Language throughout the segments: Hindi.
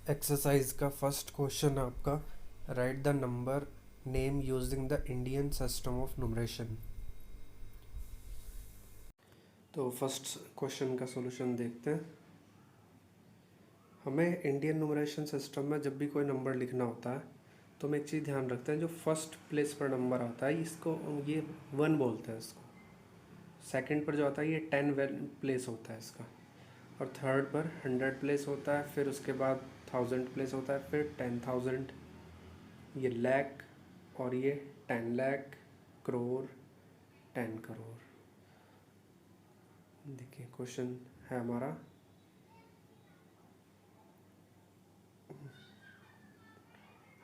एक्सरसाइज का फर्स्ट क्वेश्चन आपका, right the number name using the Indian system of numeration. तो फर्स्ट क्वेश्चन का सॉल्यूशन देखते हैं। हमें इंडियन न्यूमरेशन सिस्टम में जब भी कोई नंबर लिखना होता है तो हम एक चीज़ ध्यान रखते हैं, जो फर्स्ट प्लेस पर नंबर आता है इसको ये 1 बोलते हैं इसको। सेकंड पर जो आता है ये 10 प्लेस होता है इसका, और थर्ड पर 100 प्लेस होता है, फिर उसके बाद 1000 प्लेस होता है, फिर 10,000, ये लाख, और ये 10 लाख, करोड़, 10 करोड़। देखिए क्वेश्चन है हमारा,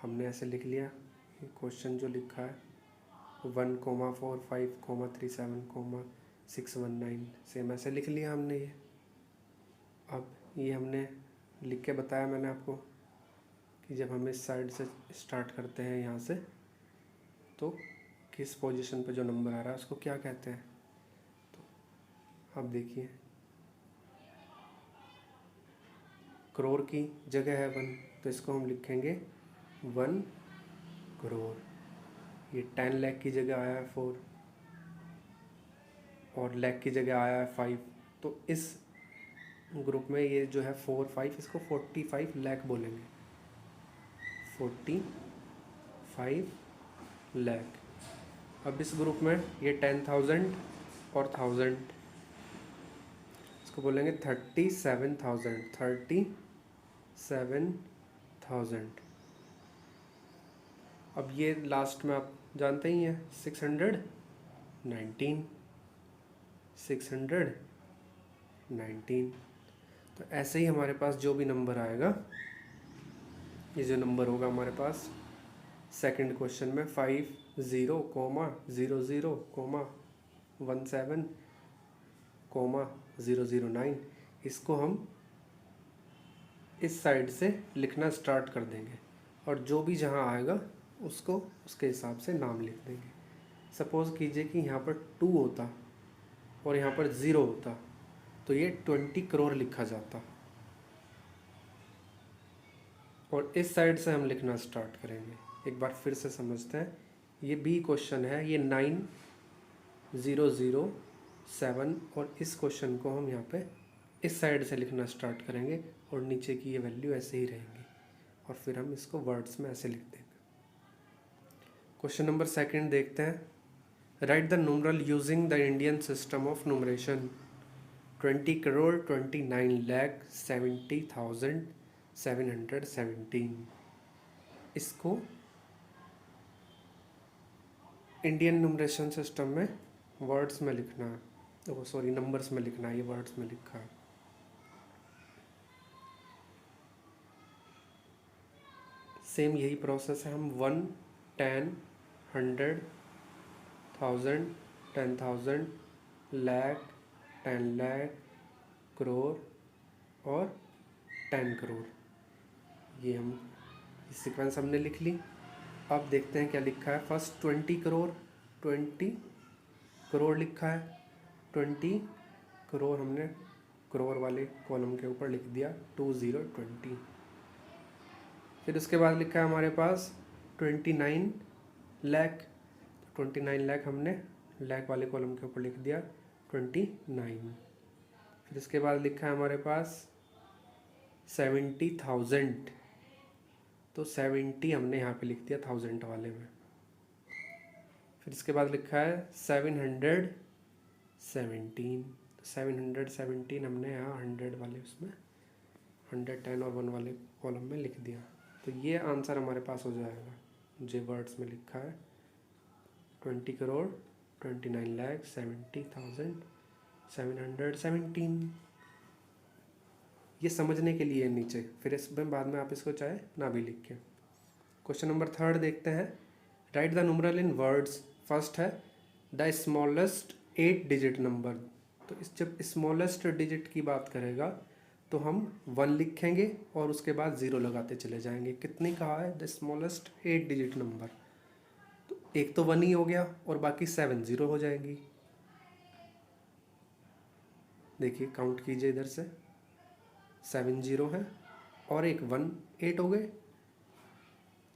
हमने ऐसे लिख लिया। ये क्वेश्चन जो लिखा है 1,45,3,7,619 सेम ऐसे लिख लिया हमने ये। अब ये हमने लिख के बताया मैंने आपको कि जब हम इस साइड से स्टार्ट करते हैं यहाँ से, तो किस पोजीशन पे जो नंबर आ रहा है उसको क्या कहते हैं। तो अब देखिए, करोड़ की जगह है 1, तो इसको हम लिखेंगे 1 करोड़। ये 10 लाख की जगह आया है 4, और लाख की जगह आया है 5, तो इस ग्रुप में ये जो है 4 5, इसको 45 लाख बोलेंगे। 45 लाख। अब इस ग्रुप में ये 10,000 और 1000, इसको बोलेंगे 37,000। 37,000। अब ये लास्ट में आप जानते ही हैं 619। 619। तो ऐसे ही हमारे पास जो भी नंबर आएगा, ये जो नंबर होगा हमारे पास सेकंड क्वेश्चन में 50,00,17,009, इसको हम इस साइड से लिखना स्टार्ट कर देंगे, और जो भी जहाँ आएगा उसको उसके हिसाब से नाम लिख देंगे। सपोज़ कीजिए कि यहाँ पर 2 होता और यहाँ पर 0 होता, तो ये 20 करोड़ लिखा जाता, और इस साइड से हम लिखना स्टार्ट करेंगे। एक बार फिर से समझते हैं, ये बी क्वेश्चन है, ये 9007, और इस क्वेश्चन को हम यहाँ पे इस साइड से लिखना स्टार्ट करेंगे, और नीचे की ये वैल्यू ऐसे ही रहेंगी, और फिर हम इसको वर्ड्स में ऐसे लिख देंगे। क्वेश्चन नंबर सेकंड देखते हैं। Write the numeral using the Indian system of numeration. 20 crore 29,70,717। इसको इंडियन न्यूमरेशन सिस्टम में वर्ड्स में लिखना है, वो सॉरी नंबर्स में लिखना है, ये वर्ड्स में लिखा है। सेम यही प्रोसेस है, हम 1, 10, 100, 1000, 10,000, लाख, 10 लाख, करोड़ और 10 करोड़, ये हम सीक्वेंस हमने लिख ली। अब देखते हैं क्या लिखा है। फर्स्ट 20 करोड़, 20 करोड़ लिखा है। 20 करोड़ हमने करोड़ वाले कॉलम के ऊपर लिख दिया 2020। फिर उसके बाद लिखा है हमारे पास 29 लाख। 29 लाख हमने लाख वाले कॉलम के ऊपर लिख दिया 29। फिर इसके बाद लिखा है हमारे पास 70,000, तो 70 हमने यहाँ पे लिख दिया 1000 वाले में। फिर इसके बाद लिखा है 717, 717 हमने यहाँ 100 वाले उसमें 100, 10 और 1 वाले कॉलम में लिख दिया। तो ये आंसर हमारे पास हो जाएगा, जो वर्ड्स में लिखा है 20 करोड़ 29,70,717। ये समझने के लिए नीचे, फिर इसमें बाद में आप इसको चाहे ना भी लिख के। क्वेश्चन नंबर थर्ड देखते हैं। Write the numeral in words. First है द स्मॉलेस्ट 8 डिजिट नंबर। तो इस जब स्मॉलेस्ट डिजिट की बात करेगा तो हम 1 लिखेंगे और उसके बाद 0 लगाते चले जाएंगे। कितनी कहा है? The smallest 8 digit number. तो एक तो 1 ही हो गया और बाकी 7 0 हो जाएंगी। देखिए काउंट कीजिए, इधर से 7 0 है और एक 1 8 हो गए।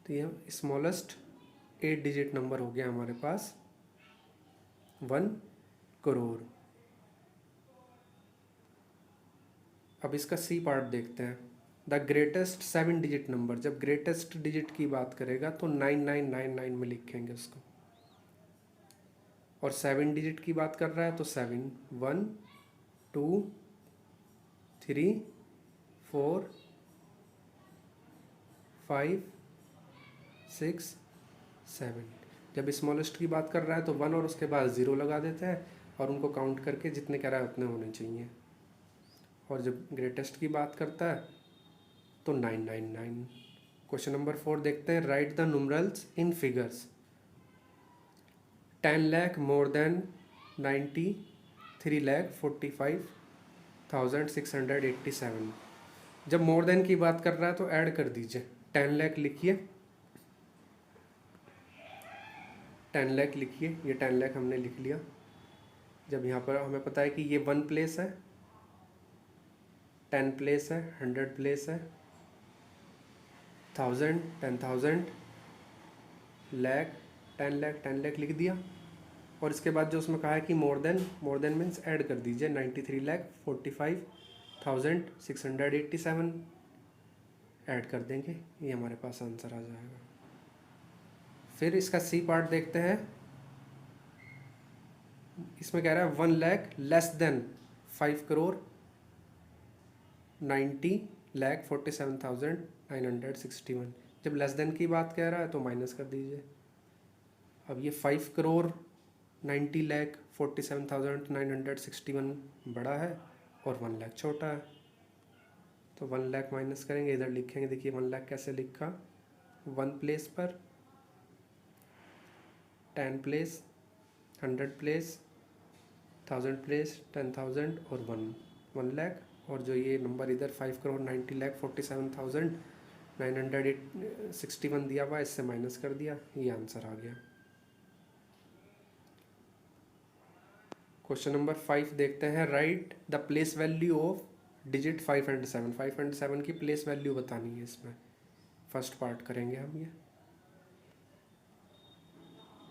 तो ये स्मॉलेस्ट 8 डिजिट नंबर हो गया हमारे पास 1 करोड़। अब इसका सी पार्ट देखते हैं। द ग्रेटेस्ट 7 डिजिट नंबर, जब ग्रेटेस्ट डिजिट की बात करेगा तो 9999 में लिखेंगे उसको, और 7 डिजिट की बात कर रहा है तो 7 1 2 3 4 5 6 7। जब स्मॉलेस्ट की बात कर रहा है तो 1 और उसके बाद 0 लगा देते हैं और उनको काउंट करके जितने कह रहा है उतने होने चाहिए। और जब ग्रेटेस्ट की बात करता है तो 999। क्वेश्चन नंबर 4 देखते हैं। Write the numerals in figures. 10 lakh more than 93,45,687। जब मोर देन की बात कर रहा है तो ऐड कर दीजिए। 10 लाख लिखिए, 10 लाख लिखिए, ये 10 लाख हमने लिख लिया। जब यहाँ पर हमें पता है कि ये 1 प्लेस है, 10 प्लेस है, 100 प्लेस है, 1000 10,000 लाख 10 लाख 10 लाख लिख दिया। और इसके बाद जो उसमें कहा है कि मोर देन मीन्स ऐड कर दीजिए 93,45,687 ऐड कर देंगे, ये हमारे पास आंसर आ जाएगा। फिर इसका सी पार्ट देखते हैं। इसमें कह रहा है 1 लाख लेस देन 5 करोड़ 90,47,961। जब लेस देन की बात कह रहा है तो माइनस कर दीजिए। अब ये 5 करोड़ 90,47,961 बड़ा है और 1 लाख छोटा है, तो 1 लाख माइनस करेंगे, इधर लिखेंगे। देखिए 1 लाख कैसे लिखा, 1 प्लेस पर 10 प्लेस 100 प्लेस 1000 प्लेस 10,000 और 1 लाख। और जो ये नंबर इधर 5 करोड़ 90,47,961 दिया हुआ, इससे माइनस कर दिया, ये आंसर आ गया। क्वेश्चन नंबर 5 देखते हैं। Write the place value of digit 5 and 7। 5 and 7 की प्लेस वैल्यू बतानी है। इसमें फर्स्ट पार्ट करेंगे हम ये।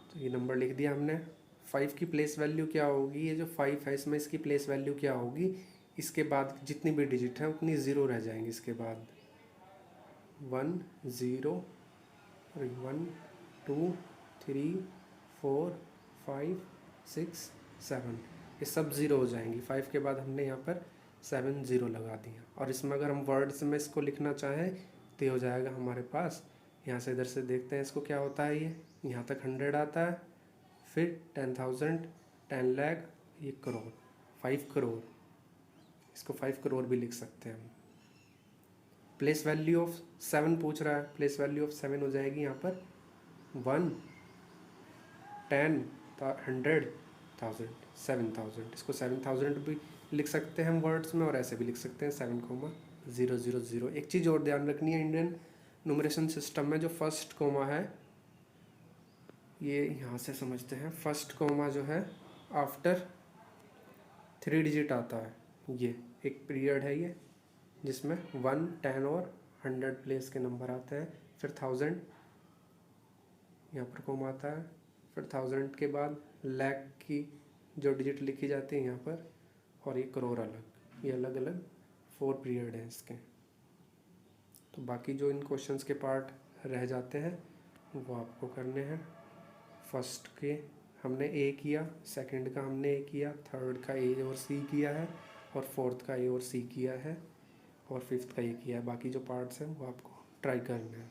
तो ये नंबर लिख दिया हमने। 5 की प्लेस वैल्यू क्या होगी, ये जो 5 है इसमें इसकी प्लेस वैल्यू क्या होगी, इसके बाद जितनी भी डिजिट है उतनी ज़ीरो रह जाएंगी। इसके बाद 1 0 1 2 3 4 5 6 7, ये सब ज़ीरो हो जाएंगी। 5 के बाद हमने यहाँ पर 7 0 लगा दिया। और इसमें अगर हम वर्ड्स में इसको लिखना चाहें तो ये हो जाएगा हमारे पास, यहाँ से इधर से देखते हैं इसको क्या होता है। ये यहाँ तक 100 आता है, फिर 10,000 10 लाख, ये करोड़ 5 करोड़, इसको 5 करोड़ भी लिख सकते हैं हम। प्लेस वैल्यू ऑफ 7 पूछ रहा है, प्लेस वैल्यू ऑफ 7 हो जाएगी यहाँ पर 1 10 100 1000 7,000। इसको 7,000 भी लिख सकते हैं हम वर्ड्स में, और ऐसे भी लिख सकते हैं 7,000। एक चीज़ और ध्यान रखनी है, इंडियन न्यूमरेशन सिस्टम में जो फर्स्ट कोमा है, ये यहाँ से समझते हैं। फर्स्ट कोमा जो है आफ्टर 3 डिजिट आता है। ये एक पीरियड है ये, जिसमें 1 10 और 100 प्लेस के नंबर आते हैं। फिर 1000 यहाँ पर कोमा आता है, फिर 1000 के बाद लाख की जो डिजिट लिखी जाती है यहाँ पर, और ये करोड़ अलग। ये अलग अलग 4 पीरियड हैं इसके। तो बाकी जो इन क्वेश्चंस के पार्ट रह जाते हैं वो आपको करने हैं। फर्स्ट के हमने ए किया, सेकंड का हमने ए किया, थर्ड का ए और सी किया है, और फोर्थ का ए और सी किया है, और फिफ्थ का ए किया है। बाकी जो पार्ट्स हैं वो आपको ट्राई करना है।